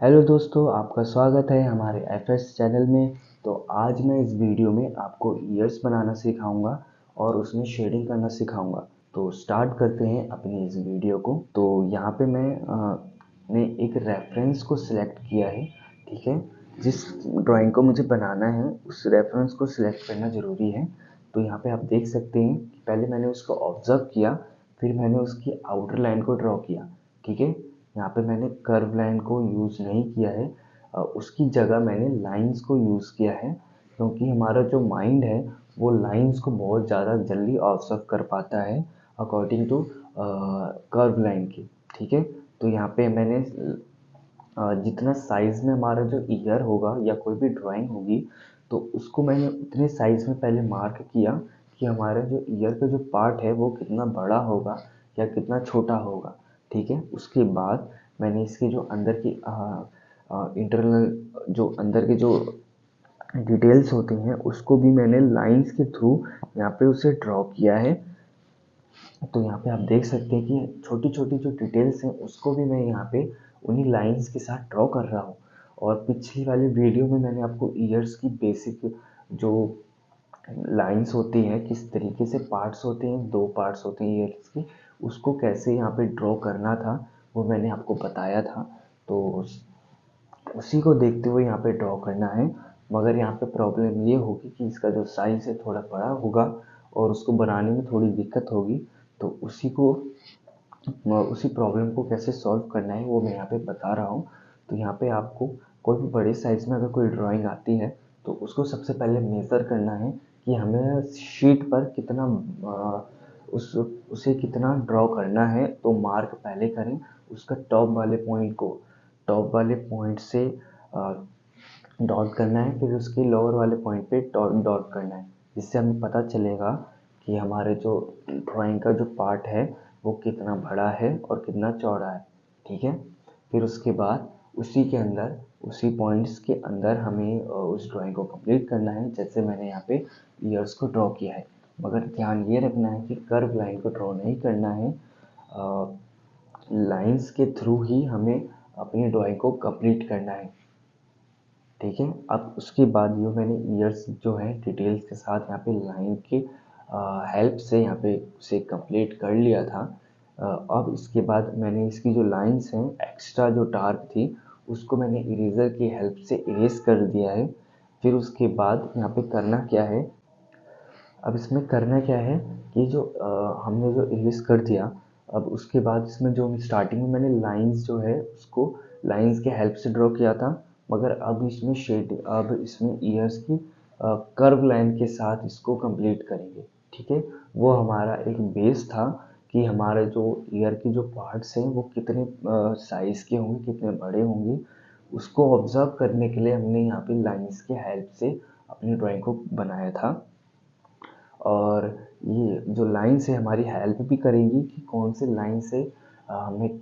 Hello दोस्तों, आपका स्वागत है हमारे एफएस चैनल में। तो आज मैं इस वीडियो में आपको ईयर्स बनाना सिखाऊंगा और उसमें शेडिंग करना सिखाऊंगा। तो स्टार्ट करते हैं अपनी इस वीडियो को। तो यहाँ पे ने एक रेफरेंस को सिलेक्ट किया है, ठीक है। जिस ड्राइंग को मुझे बनाना है उस रेफरेंस को सिलेक्ट करना ज़रूरी है। तो यहाँ पे आप देख सकते हैं कि पहले मैंने उसको ऑब्जर्व किया, फिर मैंने उसकी आउटर लाइन को ड्रॉ किया, ठीक है। यहाँ पे मैंने कर्व लाइन को यूज़ नहीं किया है, उसकी जगह मैंने लाइंस को यूज़ किया है, क्योंकि हमारा जो माइंड है वो लाइंस को बहुत ज़्यादा जल्दी ऑब्जर्व कर पाता है अकॉर्डिंग टू कर्व लाइन की, ठीक है। तो यहाँ पे मैंने जितना साइज़ में हमारा जो ईयर होगा या कोई भी ड्राइंग होगी तो उसको मैंने उतने साइज़ में पहले मार्क किया कि हमारा जो ईयर का जो पार्ट है वो कितना बड़ा होगा या कितना छोटा होगा, ठीक है। उसके बाद मैंने इसकी जो अंदर की इंटरनल जो अंदर के जो डिटेल्स होती हैं उसको भी मैंने लाइंस के थ्रू यहाँ पे उसे ड्रॉ किया है। तो यहाँ पे आप देख सकते हैं कि छोटी छोटी जो डिटेल्स हैं उसको भी मैं यहाँ पे उन्हीं लाइंस के साथ ड्रॉ कर रहा हूँ। और पिछली वाली वीडियो में मैंने आपको ईयर्स की बेसिक जो लाइंस होती हैं, किस तरीके से पार्ट्स होते हैं, दो पार्ट्स होते हैं ईयर्स की, उसको कैसे यहाँ पे ड्रॉ करना था वो मैंने आपको बताया था। तो उसी को देखते हुए यहाँ पे ड्रॉ करना है। मगर यहाँ पे प्रॉब्लम ये होगी कि इसका जो साइज़ है थोड़ा बड़ा होगा और उसको बनाने में थोड़ी दिक्कत होगी। तो उसी प्रॉब्लम को कैसे सॉल्व करना है वो मैं यहाँ पे बता रहा हूँ। तो यहाँ पे आपको कोई भी बड़े साइज़ में अगर कोई ड्राइंग आती है तो उसको सबसे पहले मेज़र करना है कि हमें शीट पर कितना उसे कितना ड्रॉ करना है। तो मार्क पहले करें उसका टॉप वाले पॉइंट से डॉट करना है, फिर उसके लोअर वाले पॉइंट पे डॉट करना है, जिससे हमें पता चलेगा कि हमारे जो ड्राइंग का जो पार्ट है वो कितना बड़ा है और कितना चौड़ा है, ठीक है। फिर उसके बाद उसी पॉइंट्स के अंदर हमें उस ड्राइंग को कंप्लीट करना है, जैसे मैंने यहाँ पे ईयर्स को ड्रॉ किया है। मगर ध्यान ये रखना है कि कर्व लाइन को ड्रॉ नहीं करना है, लाइंस के थ्रू ही हमें अपनी ड्राइंग को कंप्लीट करना है, ठीक है। अब उसके बाद जो मैंने ईयर्स जो है डिटेल्स के साथ यहाँ पे लाइन की हेल्प से यहाँ पे उसे कंप्लीट कर लिया था। अब इसके बाद मैंने इसकी जो लाइंस हैं एक्स्ट्रा जो डार्क थी उसको मैंने इरेज़र की हेल्प से इरेज कर दिया है। फिर उसके बाद यहाँ पे करना क्या है, अब इसमें करना क्या है कि जो हमने जो इरेज कर दिया, अब उसके बाद इसमें जो स्टार्टिंग में मैंने लाइंस जो है उसको लाइंस के हेल्प से ड्रॉ किया था, मगर अब इसमें ईयर्स की कर्व लाइन के साथ इसको कंप्लीट करेंगे, ठीक है। वो हमारा एक बेस था कि हमारे जो ईयर के जो पार्ट्स हैं वो कितने साइज़ के होंगे, कितने बड़े होंगे, उसको ऑब्जर्व करने के लिए हमने यहाँ पे लाइंस के हेल्प से अपनी ड्राइंग को बनाया था। और ये जो लाइन से हमारी हेल्प भी करेंगी कि कौन से लाइन से हमें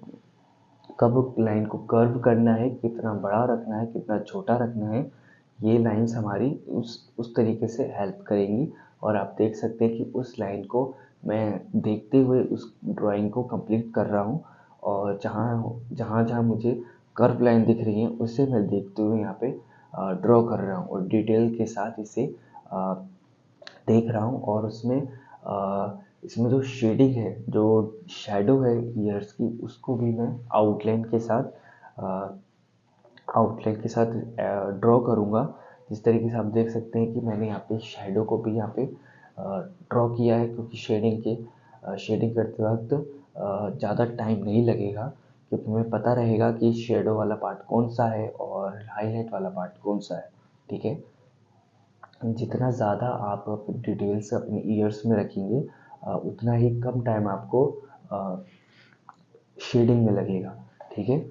कब लाइन को कर्व करना है, कितना बड़ा रखना है, कितना छोटा रखना है। ये लाइंस हमारी उस तरीके से हेल्प करेंगी। और आप देख सकते हैं कि उस लाइन को मैं देखते हुए उस ड्राइंग को कंप्लीट कर रहा हूँ, और जहाँ जहाँ जहाँ मुझे कर्व लाइन दिख रही है उसे मैं देखते हुए यहाँ पे ड्रॉ कर रहा हूँ और डिटेल के साथ इसे देख रहा हूँ। और इसमें जो शेडिंग है, जो शैडो है ईयर्स की, उसको भी मैं आउटलाइन के साथ ड्रॉ करूँगा। जिस तरीके से आप देख सकते हैं कि मैंने यहाँ पे शैडो को भी यहाँ पे ड्रॉ किया है, क्योंकि शेडिंग करते वक्त ज़्यादा टाइम नहीं लगेगा, क्योंकि हमें पता रहेगा कि शेडो वाला पार्ट कौन सा है और हाईलाइट वाला पार्ट कौन सा है, ठीक है। जितना ज़्यादा आप डिटेल्स अपने ईयर्स में रखेंगे उतना ही कम टाइम आपको शेडिंग में लगेगा, ठीक है।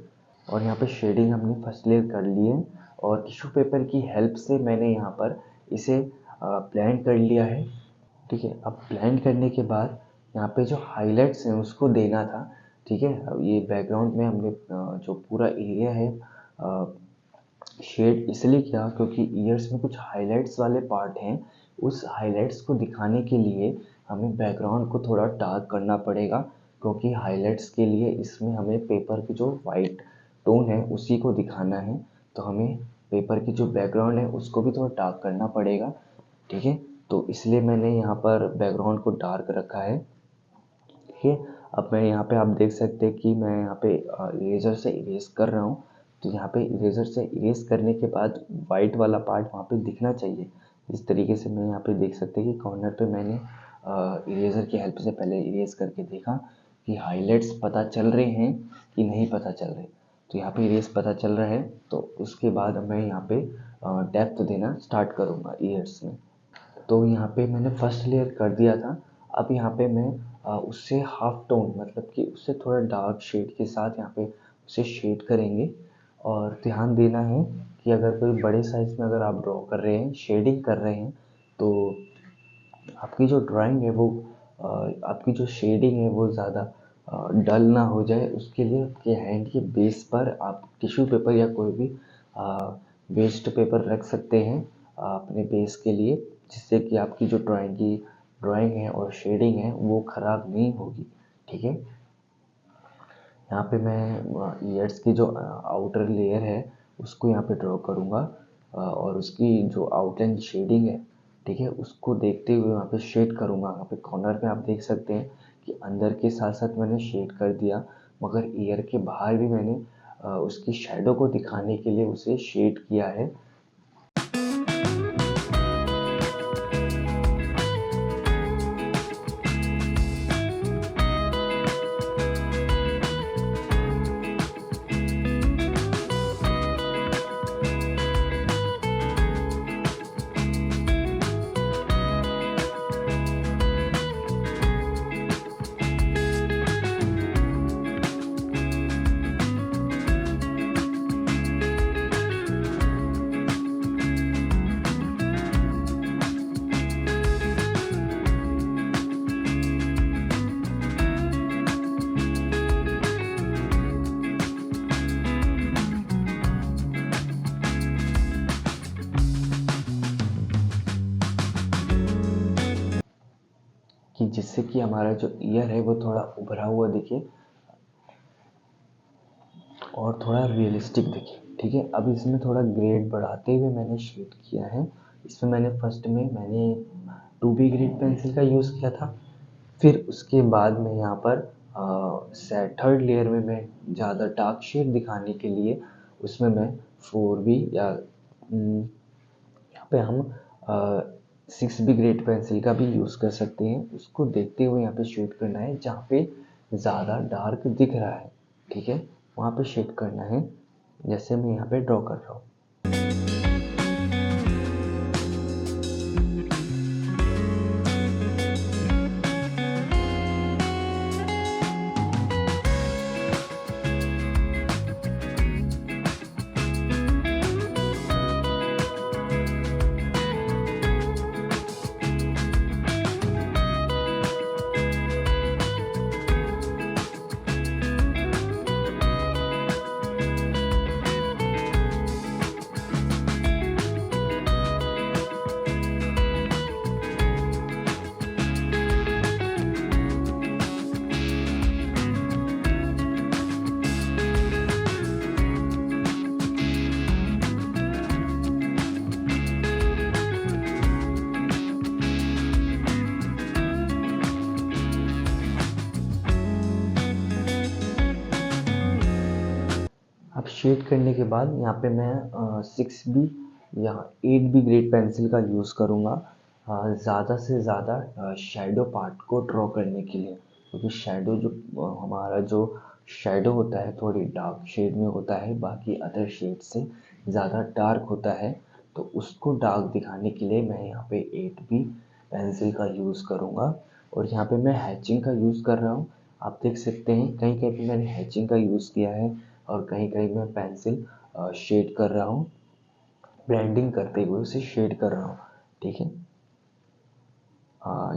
और यहाँ पे शेडिंग हमने फर्स्ट लेयर कर ली है और टिश्यू पेपर की हेल्प से मैंने यहाँ पर इसे ब्लेंड कर लिया है, ठीक है। अब ब्लेंड करने के बाद यहाँ पे जो हाइलाइट्स हैं उसको देना था, ठीक है। अब ये बैकग्राउंड में हमने जो पूरा एरिया है शेड इसलिए किया क्योंकि ईयर्स में कुछ हाइलाइट्स वाले पार्ट हैं। उस हाइलाइट्स को दिखाने के लिए हमें बैकग्राउंड को थोड़ा डार्क करना पड़ेगा, क्योंकि हाइलाइट्स के लिए इसमें हमें पेपर की जो टोन है उसी को दिखाना है, तो हमें पेपर की जो बैकग्राउंड है उसको भी थोड़ा डार्क करना पड़ेगा। ठीक है, तो इसलिए मैंने यहाँ पर बैकग्राउंड को डार्क रखा है। ठीक है, अब मैं यहाँ पे आप देख सकते हैं कि मैं यहाँ पे इरेजर से इरेज कर रहा हूँ। तो यहाँ पे इरेजर से इरेज करने के बाद वाइट वाला पार्ट वहाँ पे दिखना चाहिए। इस तरीके से मैं यहाँ पे देख सकते हैं कि कॉर्नर पे मैंने इरेजर की हेल्प से पहले इरेज करके देखा कि हाइलाइट्स पता चल रहे हैं कि नहीं पता चल रहे। तो यहाँ पे इरेज पता चल रहा है, तो उसके बाद मैं यहाँ पे डेप्थ देना स्टार्ट करूँगा ईयर्स में। तो यहाँ पे मैंने फर्स्ट लेयर कर दिया था। अब यहाँ पे मैं उससे हाफ टोन मतलब कि उससे थोड़ा डार्क शेड के साथ यहाँ पे उसे शेड करेंगे। और ध्यान देना है कि अगर कोई बड़े साइज में अगर आप ड्रॉ कर रहे हैं, शेडिंग कर रहे हैं, तो आपकी जो ड्राइंग है वो आपकी जो शेडिंग है वो ज़्यादा डल ना हो जाए। उसके लिए आपके हैंड के बेस पर आप टिश्यू पेपर या कोई भी वेस्ट पेपर रख सकते हैं अपने बेस के लिए, जिससे कि आपकी जो ड्राइंग है और शेडिंग है वो ख़राब नहीं होगी। ठीक है, यहाँ पे मैं ईयर्स की जो आउटर लेयर है उसको यहाँ पे ड्रॉ करूँगा और उसकी जो आउटलाइन शेडिंग है, ठीक है, उसको देखते हुए वहाँ पे शेड करूँगा। यहाँ पे कॉर्नर पे आप देख सकते हैं कि अंदर के साथ साथ मैंने शेड कर दिया, मगर ईयर के बाहर भी मैंने उसकी शैडो को दिखाने के लिए उसे शेड किया है। कि जिससे कि हमारा जो ईयर है वो थोड़ा उभरा हुआ दिखे और थोड़ा रियलिस्टिक दिखे। ठीक है, अब इसमें थोड़ा ग्रेड बढ़ाते हुए मैंने शेड किया है। इसमें मैंने फर्स्ट में मैंने 2B ग्रेड पेंसिल का यूज़ किया था। फिर उसके बाद में यहाँ पर थर्ड लेयर में मैं ज़्यादा डार्क शेड दिखाने के लिए उसमें मैं 4B या यहाँ पे हम 6B ग्रेड पेंसिल का भी यूज़ कर सकते हैं। उसको देखते हुए यहाँ पे शेड करना है जहाँ पे ज़्यादा डार्क दिख रहा है। ठीक है, वहाँ पे शेड करना है जैसे मैं यहाँ पे ड्रॉ कर रहा हूँ। अब शेड करने के बाद यहाँ पे मैं 6B या 8B ग्रेड पेंसिल का यूज़ करूँगा ज़्यादा से ज़्यादा शैडो पार्ट को ड्रॉ करने के लिए, क्योंकि शैडो जो हमारा जो शैडो होता है थोड़ी डार्क शेड में होता है, बाकी अदर शेड से ज़्यादा डार्क होता है। तो उसको डार्क दिखाने के लिए मैं यहाँ पे 8B पेंसिल का यूज़ करूँगा और यहाँ पे मैं हैचिंग का यूज़ कर रहा हूँ। आप देख सकते हैं कहीं कहीं पे मैंने हैचिंग का यूज़ किया है और कहीं कहीं मैं पेंसिल शेड कर रहा हूँ, ब्लेंडिंग करते हुए उसे शेड कर रहा हूँ। ठीक है,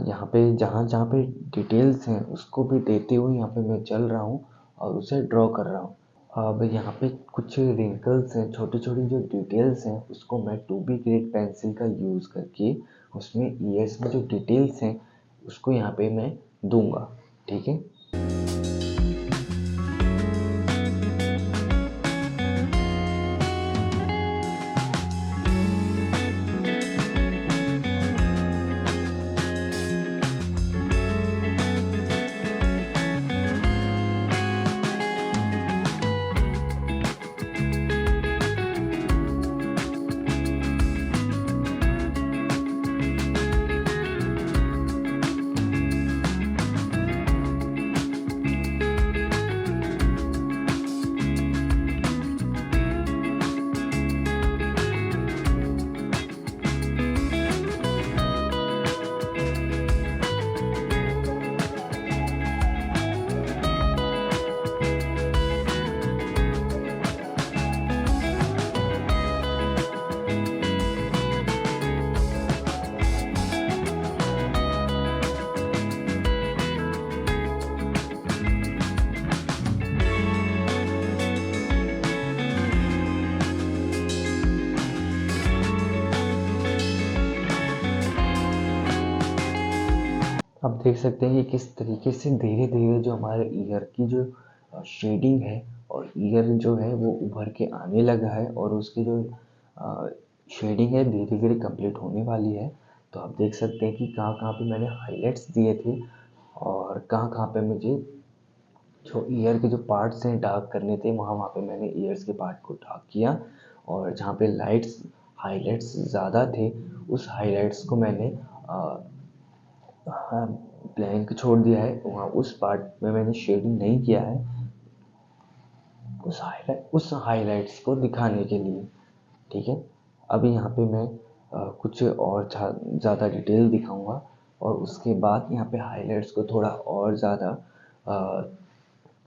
यहाँ पे जहाँ जहाँ पे डिटेल्स हैं उसको भी देते हुए यहाँ पे मैं चल रहा हूँ और उसे ड्रॉ कर रहा हूँ। अब यहाँ पे कुछ रिंकल्स हैं, छोटी छोटी जो डिटेल्स हैं उसको मैं 2B ग्रेड पेंसिल का यूज़ करके उसमें ईयर्स में जो डिटेल्स हैं उसको यहाँ पे मैं दूंगा। ठीक है, देख सकते हैं कि किस तरीके से धीरे धीरे जो हमारे ईयर की जो शेडिंग है और ईयर जो है वो उभर के आने लगा है और उसकी जो शेडिंग है धीरे धीरे कंप्लीट होने वाली है। तो आप देख सकते हैं कि कहाँ कहाँ पे मैंने हाईलाइट्स दिए थे और कहाँ कहाँ पे मुझे जो ईयर के जो पार्ट्स हैं डार्क करने थे, वहाँ वहाँ पे मैंने ईयर्स के पार्ट को डार्क किया। और जहाँ पे हाईलाइट्स ज़्यादा थे, उस हाईलाइट्स को मैंने हाँ ब्लैंक छोड़ दिया है। वहाँ उस पार्ट में मैंने शेडिंग नहीं किया है, उस हाईलाइट्स को दिखाने के लिए। ठीक है, अभी यहाँ पे मैं कुछ और ज़्यादा डिटेल दिखाऊंगा और उसके बाद यहाँ पे हाईलाइट्स को थोड़ा और ज़्यादा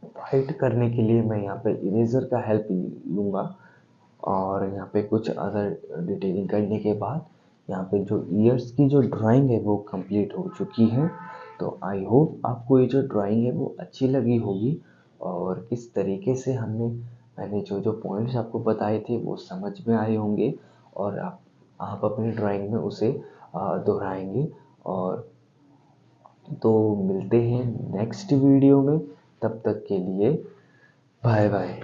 वाइट करने के लिए मैं यहाँ पे इरेज़र का हेल्प लूँगा। और यहाँ पे कुछ अदर डिटेलिंग करने के बाद यहाँ पे जो ईयर्स की जो ड्राइंग है वो कंप्लीट हो चुकी है। तो आई होप आपको ये जो ड्राइंग है वो अच्छी लगी होगी और किस तरीके से मैंने जो जो पॉइंट्स आपको बताए थे वो समझ में आए होंगे और आप अपनी ड्राइंग में उसे दोहराएंगे। और तो मिलते हैं नेक्स्ट वीडियो में, तब तक के लिए बाय बाय।